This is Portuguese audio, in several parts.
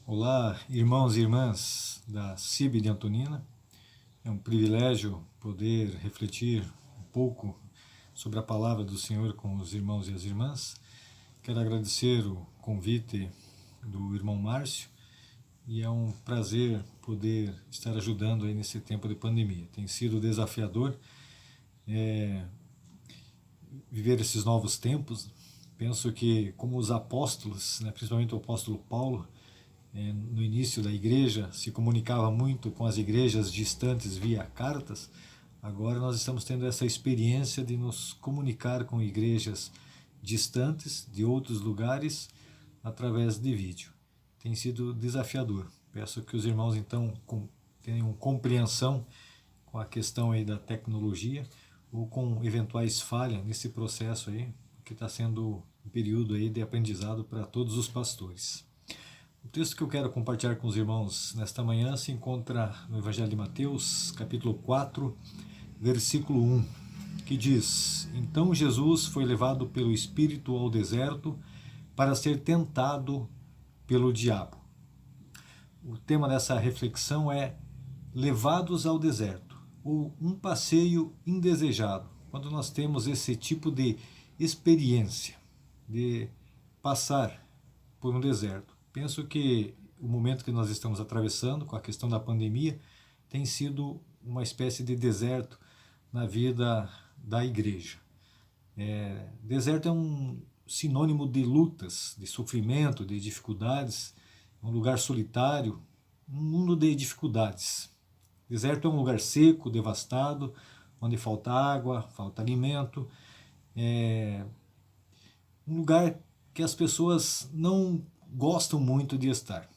Olá, irmãos e irmãs da CIB de Antonina. É um privilégio poder refletir um pouco sobre a palavra do Senhor com os irmãos e as irmãs. Quero agradecer o convite do irmão Márcio e é um prazer poder estar ajudando aí nesse tempo de pandemia. Tem sido desafiador viver esses novos tempos. Penso que como os apóstolos, principalmente o apóstolo Paulo, no início da igreja, se comunicava muito com as igrejas distantes via cartas. Agora nós estamos tendo essa experiência de nos comunicar com igrejas distantes, de outros lugares, através de vídeo. Tem sido desafiador. Peço que os irmãos, então, tenham compreensão com a questão aí da tecnologia ou com eventuais falhas nesse processo aí, que está sendo um período aí de aprendizado para todos os pastores. O texto que eu quero compartilhar com os irmãos nesta manhã se encontra no Evangelho de Mateus, capítulo 4, versículo 1, que diz: Então Jesus foi levado pelo Espírito ao deserto para ser tentado pelo diabo. O tema dessa reflexão é levados ao deserto, ou um passeio indesejado, quando nós temos esse tipo de experiência de passar por um deserto. Penso que o momento que nós estamos atravessando com a questão da pandemia tem sido uma espécie de deserto na vida da igreja. Deserto é um sinônimo de lutas, de sofrimento, de dificuldades, um lugar solitário, um mundo de dificuldades. Deserto é um lugar seco, devastado, onde falta água, falta alimento, um lugar que as pessoas não gostam muito de estar.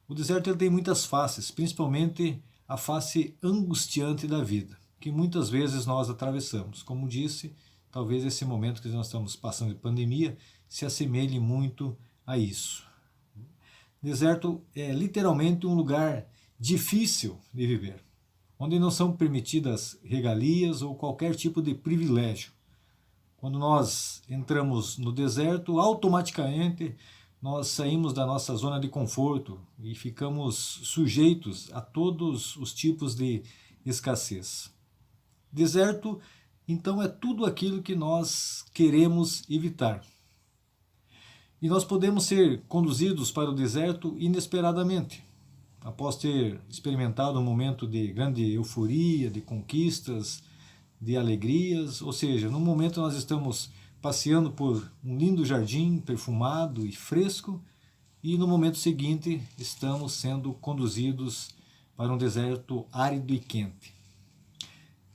O deserto ele tem muitas faces, principalmente a face angustiante da vida, que muitas vezes nós atravessamos. Como disse, talvez esse momento que nós estamos passando de pandemia se assemelhe muito a isso. Deserto é literalmente um lugar difícil de viver, onde não são permitidas regalias ou qualquer tipo de privilégio. Quando nós entramos no deserto, automaticamente nós saímos da nossa zona de conforto e ficamos sujeitos a todos os tipos de escassez. Deserto, então, é tudo aquilo que nós queremos evitar. E nós podemos ser conduzidos para o deserto inesperadamente, após ter experimentado um momento de grande euforia, de conquistas, de alegrias, ou seja, no momento nós estamos passeando por um lindo jardim perfumado e fresco e no momento seguinte estamos sendo conduzidos para um deserto árido e quente.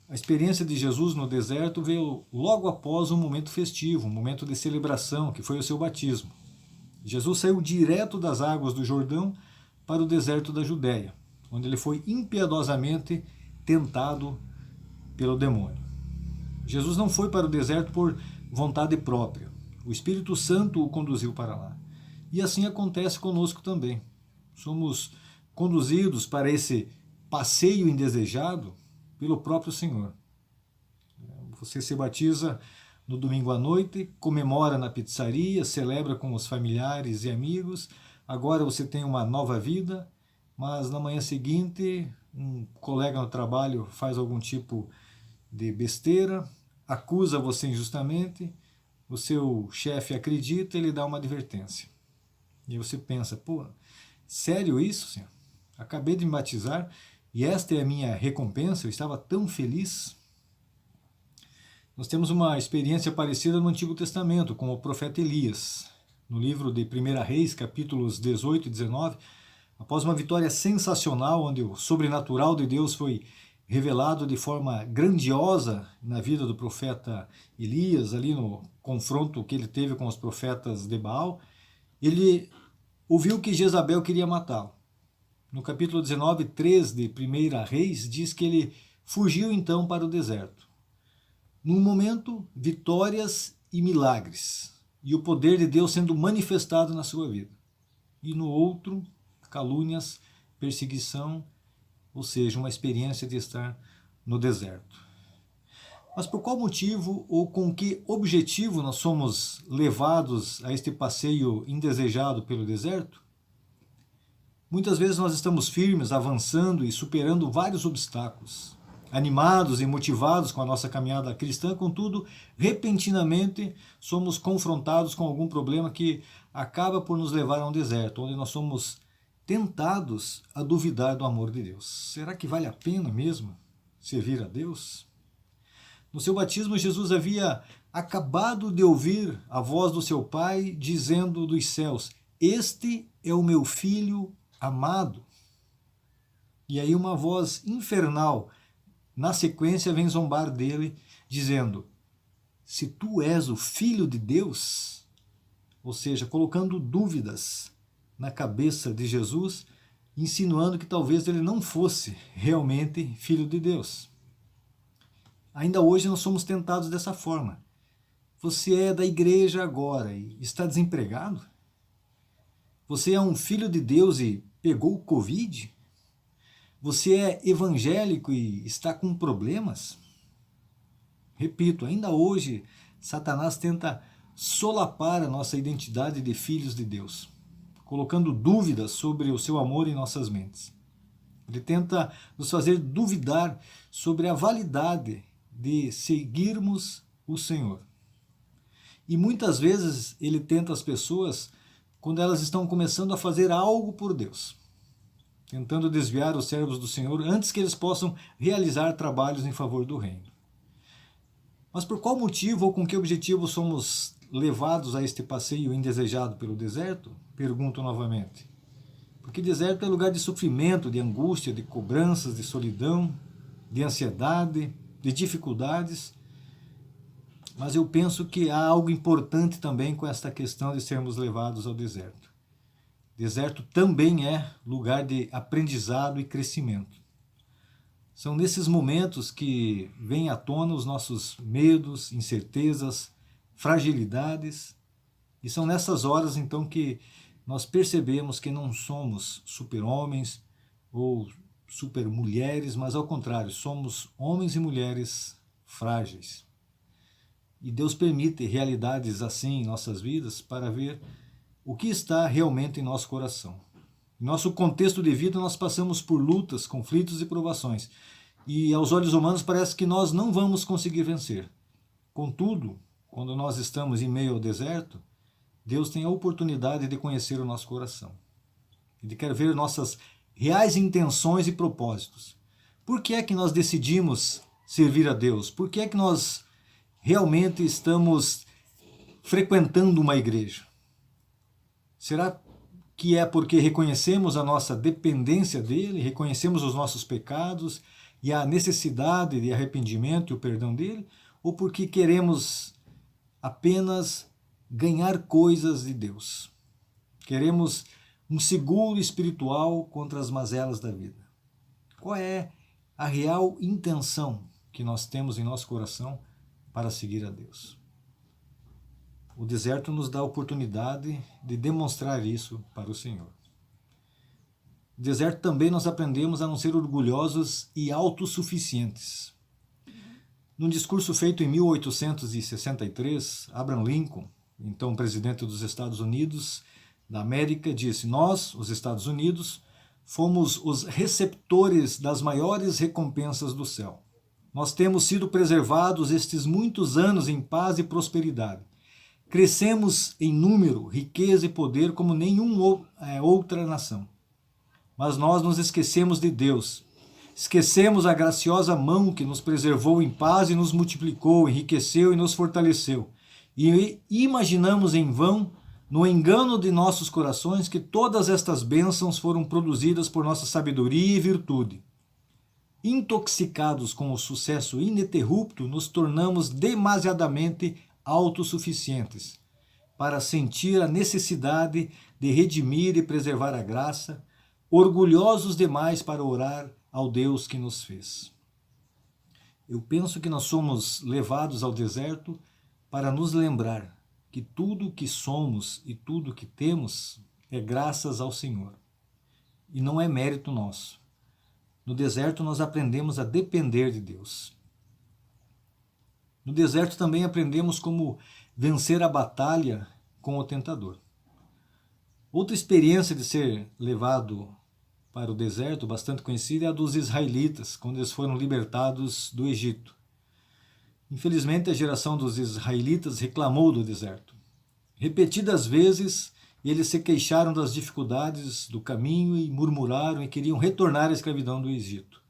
A experiência de Jesus no deserto veio logo após um momento festivo, um momento de celebração, que foi o seu batismo. Jesus saiu direto das águas do Jordão para o deserto da Judéia, onde ele foi impiedosamente tentado pelo demônio. Jesus não foi para o deserto por vontade própria. O Espírito Santo o conduziu para lá. E assim acontece conosco também. Somos conduzidos para esse passeio indesejado pelo próprio Senhor. Você se batiza no domingo à noite, comemora na pizzaria, celebra com os familiares e amigos. Agora você tem uma nova vida, mas na manhã seguinte um colega no trabalho faz algum tipo de besteira, acusa você injustamente, o seu chefe acredita e ele dá uma advertência. E você pensa, pô, sério isso, Senhor? Acabei de me batizar e esta é a minha recompensa, eu estava tão feliz. Nós temos uma experiência parecida no Antigo Testamento, com o profeta Elias. No livro de 1 Reis, capítulos 18 e 19, após uma vitória sensacional, onde o sobrenatural de Deus foi revelado de forma grandiosa na vida do profeta Elias, ali no confronto que ele teve com os profetas de Baal, ele ouviu que Jezabel queria matá-lo. No capítulo 19, 3 de 1 Reis, diz que ele fugiu então para o deserto. Num momento, vitórias e milagres, e o poder de Deus sendo manifestado na sua vida. E no outro, calúnias, perseguição, ou seja, uma experiência de estar no deserto. Mas por qual motivo ou com que objetivo nós somos levados a este passeio indesejado pelo deserto? Muitas vezes nós estamos firmes, avançando e superando vários obstáculos, animados e motivados com a nossa caminhada cristã, contudo, repentinamente somos confrontados com algum problema que acaba por nos levar a um deserto, onde nós somos tentados a duvidar do amor de Deus. Será que vale a pena mesmo servir a Deus? No seu batismo, Jesus havia acabado de ouvir a voz do seu Pai dizendo dos céus: "Este é o meu Filho amado." E aí uma voz infernal, na sequência, vem zombar dele, dizendo: "Se tu és o Filho de Deus", ou seja, colocando dúvidas na cabeça de Jesus, insinuando que talvez ele não fosse realmente Filho de Deus. Ainda hoje nós somos tentados dessa forma. Você é da igreja agora e está desempregado? Você é um filho de Deus e pegou o Covid? Você é evangélico e está com problemas? Repito, ainda hoje Satanás tenta solapar a nossa identidade de filhos de Deus, colocando dúvidas sobre o seu amor em nossas mentes. Ele tenta nos fazer duvidar sobre a validade de seguirmos o Senhor. E muitas vezes ele tenta as pessoas quando elas estão começando a fazer algo por Deus, tentando desviar os servos do Senhor antes que eles possam realizar trabalhos em favor do reino. Mas por qual motivo ou com que objetivo somos levados a este passeio indesejado pelo deserto? Pergunto novamente. Porque deserto é lugar de sofrimento, de angústia, de cobranças, de solidão, de ansiedade, de dificuldades. Mas eu penso que há algo importante também com esta questão de sermos levados ao deserto. Deserto também é lugar de aprendizado e crescimento. São nesses momentos que vêm à tona os nossos medos, incertezas, fragilidades, e são nessas horas então que nós percebemos que não somos super-homens ou super-mulheres, mas ao contrário, somos homens e mulheres frágeis. E Deus permite realidades assim em nossas vidas para ver o que está realmente em nosso coração. Em nosso contexto de vida, nós passamos por lutas, conflitos e provações. E aos olhos humanos parece que nós não vamos conseguir vencer. Contudo, quando nós estamos em meio ao deserto, Deus tem a oportunidade de conhecer o nosso coração. Ele quer ver nossas reais intenções e propósitos. Por que é que nós decidimos servir a Deus? Por que é que nós realmente estamos frequentando uma igreja? Será que é porque reconhecemos a nossa dependência dele, reconhecemos os nossos pecados e a necessidade de arrependimento e o perdão dele? Ou porque queremos apenas ganhar coisas de Deus? Queremos um seguro espiritual contra as mazelas da vida? Qual é a real intenção que nós temos em nosso coração para seguir a Deus? O deserto nos dá a oportunidade de demonstrar isso para o Senhor. No deserto também nós aprendemos a não ser orgulhosos e autossuficientes. Num discurso feito em 1863, Abraham Lincoln, então presidente dos Estados Unidos da América, disse: "Nós, os Estados Unidos, fomos os receptores das maiores recompensas do céu. Nós temos sido preservados estes muitos anos em paz e prosperidade. Crescemos em número, riqueza e poder como nenhuma outra nação. Mas nós nos esquecemos de Deus. Esquecemos a graciosa mão que nos preservou em paz e nos multiplicou, enriqueceu e nos fortaleceu. E imaginamos em vão, no engano de nossos corações, que todas estas bênçãos foram produzidas por nossa sabedoria e virtude. Intoxicados com o sucesso ininterrupto, nos tornamos demasiadamente autossuficientes para sentir a necessidade de redimir e preservar a graça, orgulhosos demais para orar ao Deus que nos fez." Eu penso que nós somos levados ao deserto para nos lembrar que tudo o que somos e tudo o que temos é graças ao Senhor e não é mérito nosso. No deserto nós aprendemos a depender de Deus. No deserto também aprendemos como vencer a batalha com o tentador. Outra experiência de ser levado para o deserto, bastante conhecida, é a dos israelitas, quando eles foram libertados do Egito. Infelizmente, a geração dos israelitas reclamou do deserto. Repetidas vezes, eles se queixaram das dificuldades do caminho e murmuraram e queriam retornar à escravidão do Egito.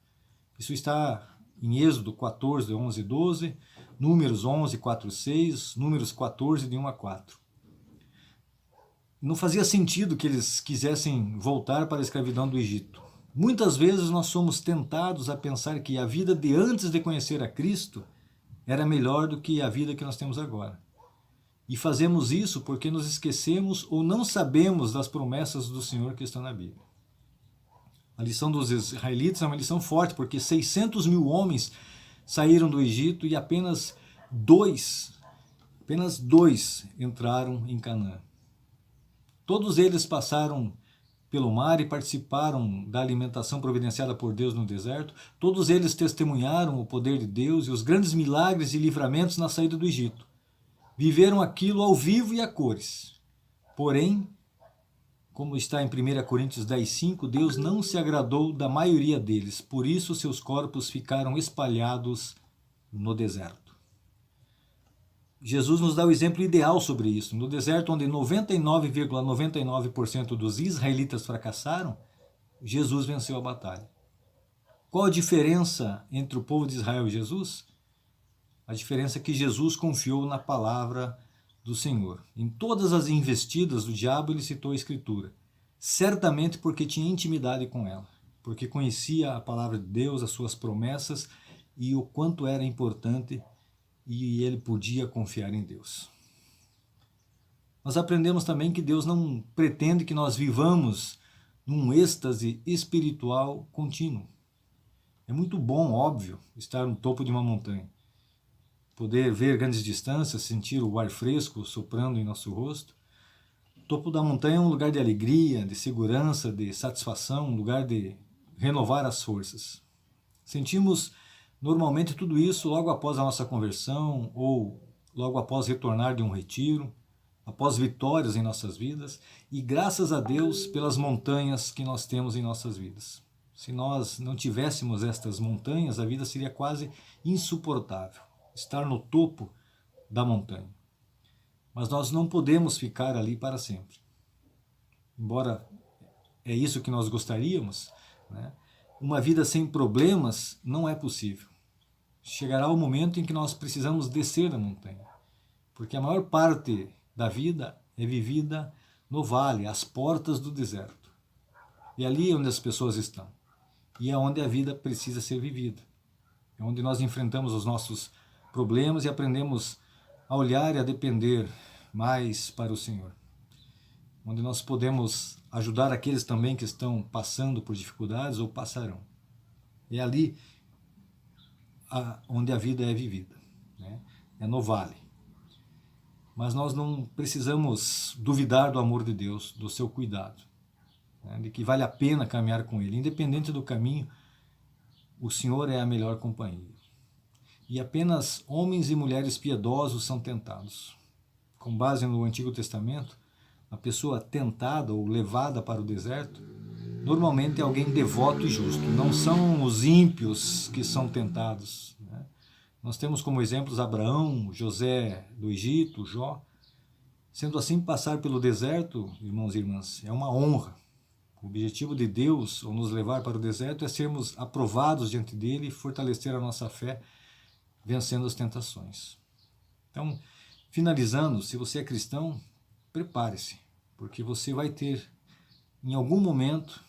Isso está em Êxodo 14, 11 e 12, Números 11, 4 e 6, Números 14, de 1 a 4. Não fazia sentido que eles quisessem voltar para a escravidão do Egito. Muitas vezes nós somos tentados a pensar que a vida de antes de conhecer a Cristo era melhor do que a vida que nós temos agora. E fazemos isso porque nos esquecemos ou não sabemos das promessas do Senhor que estão na Bíblia. A lição dos israelitas é uma lição forte, porque 600 mil homens saíram do Egito e apenas dois entraram em Canaã. Todos eles passaram pelo mar e participaram da alimentação providenciada por Deus no deserto. Todos eles testemunharam o poder de Deus e os grandes milagres e livramentos na saída do Egito. Viveram aquilo ao vivo e a cores. Porém, como está em 1 Coríntios 10:5, Deus não se agradou da maioria deles, por isso seus corpos ficaram espalhados no deserto. Jesus nos dá o exemplo ideal sobre isso. No deserto, onde 99,99% dos israelitas fracassaram, Jesus venceu a batalha. Qual a diferença entre o povo de Israel e Jesus? A diferença é que Jesus confiou na palavra do Senhor. Em todas as investidas do diabo, ele citou a Escritura. Certamente porque tinha intimidade com ela, porque conhecia a palavra de Deus, as suas promessas e o quanto era importante e ele podia confiar em Deus. Nós aprendemos também que Deus não pretende que nós vivamos num êxtase espiritual contínuo. É muito bom, óbvio, estar no topo de uma montanha, poder ver grandes distâncias, sentir o ar fresco soprando em nosso rosto. O topo da montanha é um lugar de alegria, de segurança, de satisfação, um lugar de renovar as forças. Sentimos normalmente tudo isso logo após a nossa conversão ou logo após retornar de um retiro, após vitórias em nossas vidas e graças a Deus pelas montanhas que nós temos em nossas vidas. Se nós não tivéssemos estas montanhas, a vida seria quase insuportável, estar no topo da montanha. Mas nós não podemos ficar ali para sempre. Embora é isso que nós gostaríamos, né? Uma vida sem problemas não é possível. Chegará o momento em que nós precisamos descer da montanha, porque a maior parte da vida é vivida no vale, às portas do deserto. E ali é onde as pessoas estão. E é onde a vida precisa ser vivida. É onde nós enfrentamos os nossos problemas e aprendemos a olhar e a depender mais para o Senhor. Onde nós podemos ajudar aqueles também que estão passando por dificuldades ou passarão. É ali onde a vida é vivida, né? É no vale. Mas nós não precisamos duvidar do amor de Deus, do seu cuidado, né? De que vale a pena caminhar com Ele. Independente do caminho, o Senhor é a melhor companhia. E apenas homens e mulheres piedosos são tentados. Com base no Antigo Testamento, a pessoa tentada ou levada para o deserto normalmente é alguém devoto e justo. Não são os ímpios que são tentados, né? Nós temos como exemplos Abraão, José do Egito, Jó. Sendo assim, passar pelo deserto, irmãos e irmãs, é uma honra. O objetivo de Deus, ao nos levar para o deserto, é sermos aprovados diante dele e fortalecer a nossa fé, vencendo as tentações. Então, finalizando, se você é cristão, prepare-se, porque você vai ter, em algum momento,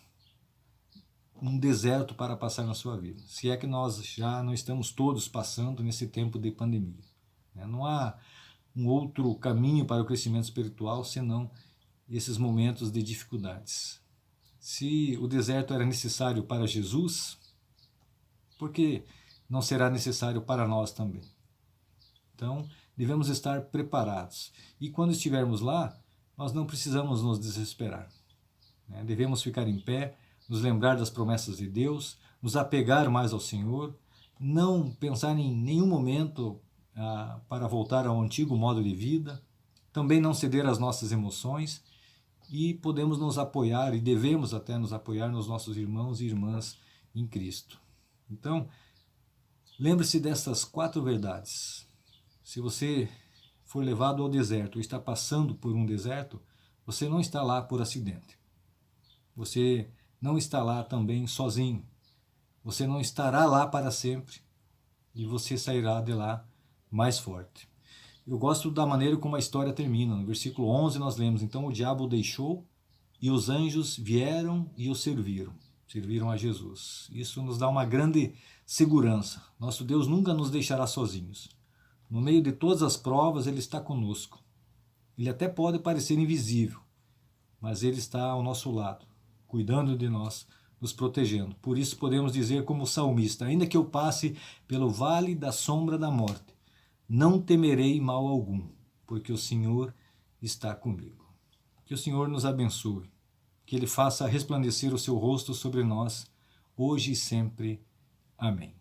um deserto para passar na sua vida. Se é que nós já não estamos todos passando nesse tempo de pandemia. Não há um outro caminho para o crescimento espiritual senão esses momentos de dificuldades. Se o deserto era necessário para Jesus, por que não será necessário para nós também? Então, devemos estar preparados. E quando estivermos lá, nós não precisamos nos desesperar. Devemos ficar em pé, nos lembrar das promessas de Deus, nos apegar mais ao Senhor, não pensar em nenhum momento para voltar ao antigo modo de vida, também não ceder às nossas emoções e podemos nos apoiar e devemos até nos apoiar nos nossos irmãos e irmãs em Cristo. Então, lembre-se dessas 4 verdades. Se você for levado ao deserto ou está passando por um deserto, você não está lá por acidente. Você não está lá também sozinho. Você não estará lá para sempre e você sairá de lá mais forte. Eu gosto da maneira como a história termina. No versículo 11 nós lemos: então o diabo o deixou e os anjos vieram e o serviram a Jesus. Isso nos dá uma grande segurança. Nosso Deus nunca nos deixará sozinhos. No meio de todas as provas, Ele está conosco. Ele até pode parecer invisível, mas Ele está ao nosso lado, cuidando de nós, nos protegendo. Por isso podemos dizer como o salmista: ainda que eu passe pelo vale da sombra da morte, não temerei mal algum, porque o Senhor está comigo. Que o Senhor nos abençoe, que Ele faça resplandecer o seu rosto sobre nós, hoje e sempre. Amém.